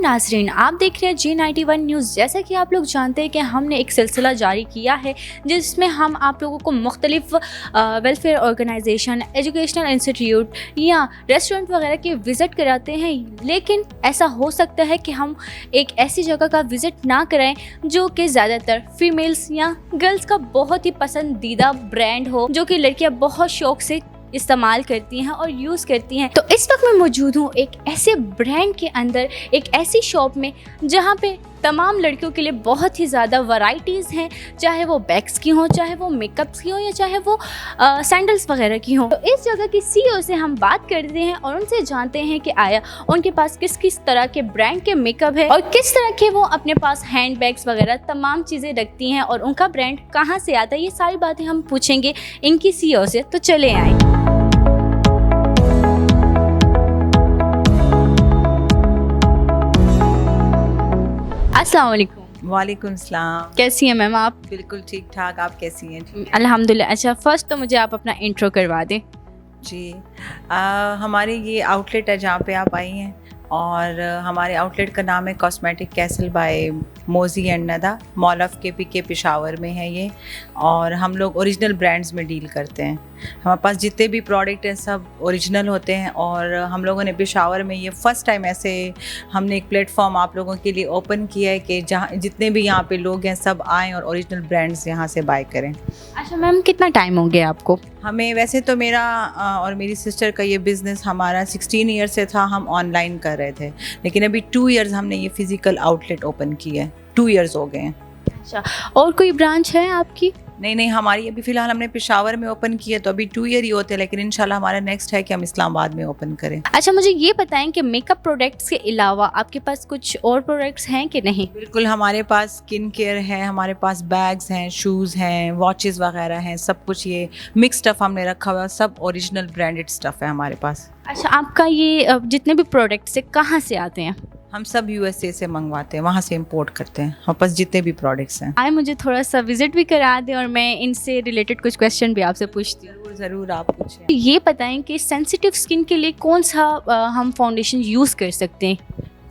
नाजरीन, आप देख रहे हैं J91 न्यूज़। जैसा कि आप लोग जानते हैं कि हमने एक सिलसिला जारी किया है जिसमें हम आप लोगों को मुख्तलिफ वेलफेयर ऑर्गेनाइजेशन, एजुकेशनल इंस्टीट्यूट या रेस्टोरेंट वगैरह के विज़िट कराते हैं। लेकिन ऐसा हो सकता है कि हम एक ऐसी जगह का विज़िट ना कराएं जो कि ज़्यादातर फीमेल्स या गर्ल्स का बहुत ही पसंदीदा ब्रांड हो, जो कि लड़कियाँ बहुत शौक़ से इस्तेमाल करती हैं और यूज़ करती हैं। तो इस वक्त मैं मौजूद हूँ एक ऐसे ब्रांड के अंदर, एक ऐसी शॉप में जहाँ पे तमाम लड़कियों के लिए बहुत ही ज़्यादा वैरायटीज़ हैं, चाहे वो बैग्स की हों, चाहे वो मेकअप्स की हों या चाहे वो सैंडल्स वगैरह की हों। तो इस जगह की CEO से हम बात करते हैं और उनसे जानते हैं कि आया उनके पास किस किस तरह के ब्रांड के मेकअप है और किस तरह के वो अपने पास हैंड बैग्स वगैरह तमाम चीज़ें रखती हैं और उनका ब्रांड कहाँ से आता है। ये सारी बातें हम पूछेंगे इनकी CEO से। तो चले आए। अस्सलाम वालेकुम। वालेकुम सलाम। कैसी हैं मैम आप? बिल्कुल ठीक ठाक, आप कैसी हैं? अल्हम्दुलिल्लाह। अच्छा, फर्स्ट तो मुझे आप अपना इंट्रो करवा दें। जी, हमारे ये आउटलेट है जहाँ पे आप आई हैं और हमारे आउटलेट का नाम है cosmetic castle by Moji and Nada, mall of के पेशावर में है ये। और हम लोग ओरिजिनल ब्रांड्स में डील करते हैं। हमारे पास जितने भी प्रोडक्ट हैं सब ओरिजिनल होते हैं और हम लोगों ने पेशावर में ये फ़र्स्ट टाइम ऐसे हमने एक प्लेटफॉर्म आप लोगों के लिए ओपन किया है कि जहाँ जितने भी यहाँ पे लोग हैं सब आएँ और ओरिजिनल ब्रांड्स यहाँ से बाय करें। अच्छा मैम, कितना टाइम हो गया आपको? हमें वैसे तो मेरा और मेरी सिस्टर का ये बिज़नेस हमारा 16 ईयर से था, हम ऑनलाइन कर रहे थे, लेकिन अभी 2 इयर्स हमने ये फ़िज़िकल आउटलेट ओपन किया है। 2 इयर्स हो गए हैं। अच्छा, और कोई ब्रांच है आपकी? नहीं, हमारी अभी फ़िलहाल हमने पेशावर में ओपन किया तो अभी 2 ईयर ही होते हैं, लेकिन इंशाल्लाह हमारा नेक्स्ट है कि हम इस्लामाबाद में ओपन करें। अच्छा, मुझे ये बताएं कि मेकअप प्रोडक्ट्स के अलावा आपके पास कुछ और प्रोडक्ट्स हैं कि नहीं? बिल्कुल, हमारे पास स्किन केयर है, हमारे पास बैग्स हैं, शूज़ हैं, वॉचेस वगैरह हैं, सब कुछ ये मिक्स स्टफ़ हमने रखा हुआ है, सब ओरिजिनल ब्रांडेड स्टफ़ है हमारे पास। अच्छा, आपका ये जितने भी प्रोडक्ट्स है कहाँ से आते हैं? हम सब USA से मंगवाते हैं, वहाँ से इंपोर्ट करते हैं हमारे पास जितने भी प्रोडक्ट्स हैं। आए मुझे थोड़ा सा विजिट भी करा दें और मैं इनसे रिलेटेड कुछ क्वेश्चन भी आपसे पूछती हूँ। ज़रूर आप पूछें। ये बताएं कि सेंसिटिव स्किन के लिए कौन सा हम फाउंडेशन यूज़ कर सकते हैं?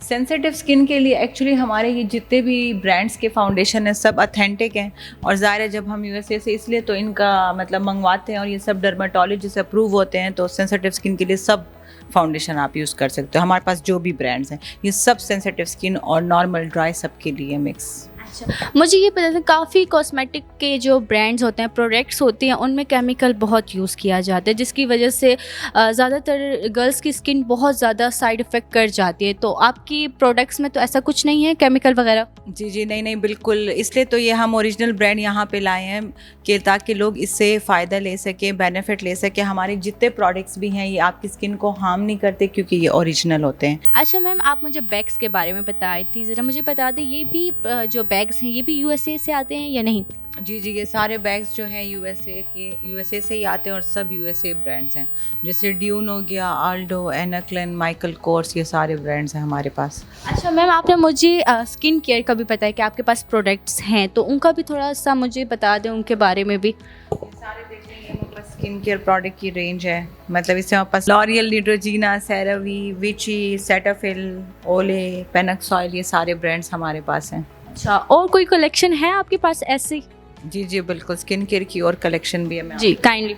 सेंसिटिव स्किन के लिए एक्चुअली हमारे ये जितने भी ब्रांड्स के फाउंडेशन हैं सब ऑथेंटिक हैं और ज़ाहिर है जब हम USA से इसलिए तो इनका मतलब मंगवाते हैं और ये सब डर्माटोलॉजिस्ट से अप्रूव होते हैं, तो सेंसिटिव स्किन के लिए सब फाउंडेशन आप यूज़ कर सकते हो। हमारे पास जो भी ब्रांड्स हैं ये सब सेंसिटिव स्किन और नॉर्मल ड्राई सब के लिए मिक्स। अच्छा, मुझे ये पता था काफ़ी कॉस्मेटिक के जो ब्रांड्स होते हैं, प्रोडक्ट्स होते हैं, उनमें केमिकल बहुत यूज़ किया जाता है जिसकी वजह से ज़्यादातर गर्ल्स की स्किन बहुत ज़्यादा साइड इफ़ेक्ट कर जाती है। तो आपकी प्रोडक्ट्स में तो ऐसा कुछ नहीं है केमिकल वगैरह? जी, नहीं, बिल्कुल, इसलिए तो ये हम ओरिजिनल ब्रांड यहाँ पे लाए हैं कि ताकि लोग इससे फ़ायदा ले सकें, बेनिफिट ले सकें। हमारे जितने प्रोडक्ट्स भी हैं ये आपकी स्किन को हार्म नहीं करते क्योंकि ये ओरिजिनल होते हैं। अच्छा मैम, आप मुझे बैग्स के बारे में बताई थी, ज़रा मुझे बता दें ये भी जो बैग्स हैं ये भी USA से आते हैं या नहीं? जी, ये सारे बैग्स जो हैं USA से ही आते हैं और सब USA ब्रांड्स हैं, जैसे ड्यून हो गया, आल्डो, एनाक्लेन, माइकल कोर्स, ये सारे ब्रांड्स हैं हमारे पास। अच्छा मैम, आपने मुझे स्किन केयर का भी बताया कि आपके पास प्रोडक्ट्स हैं, तो उनका भी थोड़ा सा मुझे बता दें उनके बारे में भी। सारे देख लेंगे, हमारे पास स्किन केयर प्रोडक्ट की रेंज है, मतलब इससे हमारे पास लॉरियल, न्यूट्रोजीना, सेरावी, विची, सेटाफिल, ओले, पेनक्स ऑयल, ये सारे ब्रांड्स हमारे पास हैं। अच्छा, और कोई कलेक्शन है आपके पास ऐसी? जी, बिल्कुल, स्किन केयर की और कलेक्शन भी है। मैं जी काइंडली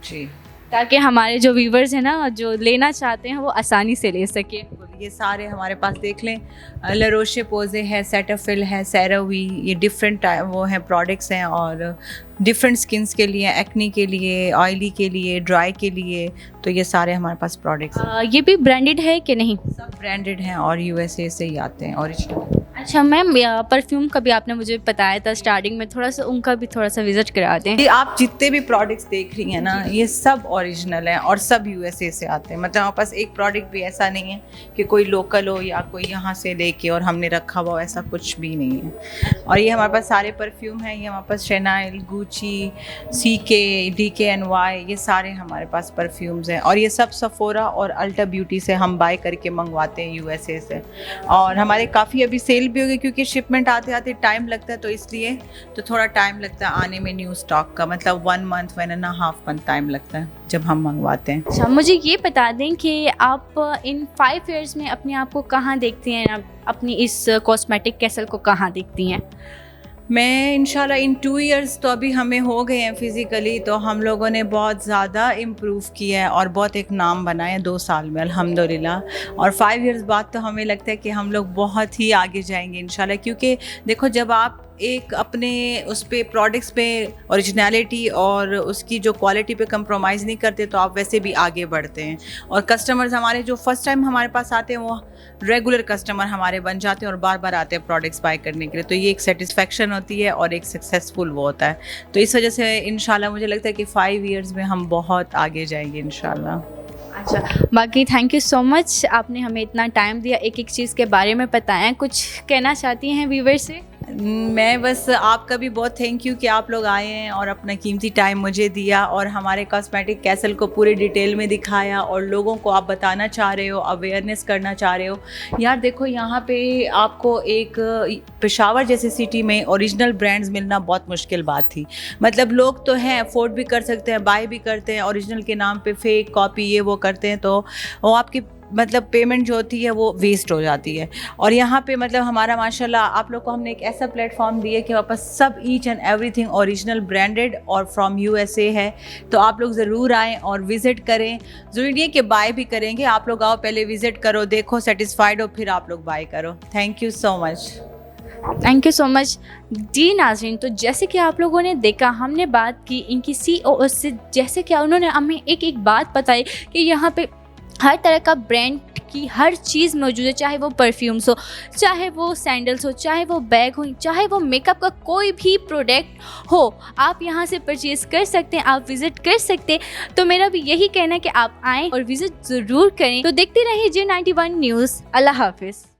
जी, ताकि हमारे जो व्यूवर्स हैं ना, जो लेना चाहते हैं वो आसानी से ले सके। ये सारे हमारे पास देख लें, ला रोचे पोजे है, सेटाफिल है, सेरावी, ये डिफरेंट वो हैं प्रोडक्ट्स हैं और डिफरेंट स्किन्स के लिए, एक्नी के लिए, ऑयली के लिए, ड्राई के लिए, तो ये सारे हमारे पास प्रोडक्ट्स हैं। ये भी ब्रांडेड है कि नहीं? सब ब्रांडेड हैं और USA से ही आते हैं ओरिजिनल। अच्छा मैम, परफ्यूम का भी आपने मुझे बताया था स्टार्टिंग में, थोड़ा सा उनका भी थोड़ा सा विजिट करा दें। ये आप जितने भी प्रोडक्ट्स देख रही हैं ना ये सब ओरिजिनल हैं और सब USA से आते हैं, मतलब हमारे पास एक प्रोडक्ट भी ऐसा नहीं है कि कोई लोकल हो या कोई यहाँ से लेके और हमने रखा हुआ, ऐसा कुछ भी नहीं है। और ये हमारे पास सारे परफ्यूम हैं, ये हमारे पास शेनाइल, गुची, CK, DKNY, ये सारे हमारे पास परफ्यूम्स हैं और ये सब सफोरा और अल्टा ब्यूटी से हम बाय करके मंगवाते हैं USA से। और हमारे काफ़ी अभी सेल भी हो गई क्योंकि शिपमेंट आते आते टाइम लगता है, तो इसलिए तो थोड़ा टाइम लगता है आने में न्यू स्टॉक का, मतलब 1 मंथ 1.5 मंथ टाइम लगता है जब हम मंगवाते हैं। अच्छा, मुझे ये बता दें कि आप इन 5 इयर्स में अपने आप को कहाँ देखती हैं, आप अपनी इस कॉस्मेटिक कैसल को कहाँ देखती हैं? मैं इंशाल्लाह इन 2 इयर्स तो अभी हमें हो गए हैं फिज़िकली, तो हम लोगों ने बहुत ज़्यादा इम्प्रूव किया है और बहुत एक नाम बनाया 2 साल में अल्हम्दुलिल्लाह। और 5 इयर्स बाद तो हमें लगता है कि हम लोग बहुत ही आगे जाएंगे इंशाल्लाह, क्योंकि देखो जब आप एक अपने उस पे प्रोडक्ट्स पे ओरिजिनलिटी और उसकी जो क्वालिटी पे कंप्रोमाइज़ नहीं करते तो आप वैसे भी आगे बढ़ते हैं। और कस्टमर्स हमारे जो फर्स्ट टाइम हमारे पास आते हैं वो रेगुलर कस्टमर हमारे बन जाते हैं और बार बार आते हैं प्रोडक्ट्स बाय करने के लिए, तो ये एक सेटिस्फेक्शन होती है और एक सक्सेसफुल वो होता है। तो इस वजह से इंशाल्लाह मुझे लगता है कि 5 इयर्स में हम बहुत आगे जाएंगे इंशाल्लाह। अच्छा, बाकी थैंक यू सो मच, आपने हमें इतना टाइम दिया, एक एक चीज़ के बारे में बताया। कुछ कहना चाहती हैं व्यूवर से? मैं बस आपका भी बहुत थैंक यू कि आप लोग आए हैं और अपना कीमती टाइम मुझे दिया और हमारे कॉस्मेटिक कैसल को पूरे डिटेल में दिखाया और लोगों को आप बताना चाह रहे हो, अवेयरनेस करना चाह रहे हो। यार देखो यहाँ पे आपको एक पेशावर जैसे सिटी में ओरिजिनल ब्रांड्स मिलना बहुत मुश्किल बात थी। मतलब लोग तो हैं, अफोर्ड भी कर सकते हैं, बाय भी करते हैं, ओरिजिनल के नाम पे फेक कॉपी ये वो करते हैं, तो वो आपकी मतलब पेमेंट जो होती है वो वेस्ट हो जाती है। और यहाँ पे मतलब हमारा माशाल्लाह आप लोग को हमने एक ऐसा प्लेटफॉर्म दिया कि वापस सब each and everything original branded और फ्रॉम USA है। तो आप लोग ज़रूर आएँ और विज़िट करें। ज़रूरी नहीं है कि बाय भी करेंगे, आप लोग आओ, पहले विज़िट करो, देखो, सेटिस्फाइड हो, फिर आप लोग बाय करो। Thank you so much. Thank you so much. जी नाज़रीन, तो जैसे कि आप लोगों ने देखा, हमने बात की इनकी CEO से, जैसे कि उन्होंने हमें एक एक बात बताई कि यहाँ पे हर तरह का ब्रांड की हर चीज़ मौजूद है, चाहे वो परफ्यूम्स हो, चाहे वो सैंडल्स हो, चाहे वो बैग हो, चाहे वो मेकअप का कोई भी प्रोडक्ट हो, आप यहाँ से परचेज़ कर सकते हैं, आप विज़िट कर सकते हैं। तो मेरा भी यही कहना है कि आप आएँ और विज़िट ज़रूर करें। तो देखते रहिए J91 न्यूज़। अल्लाह हाफिज़।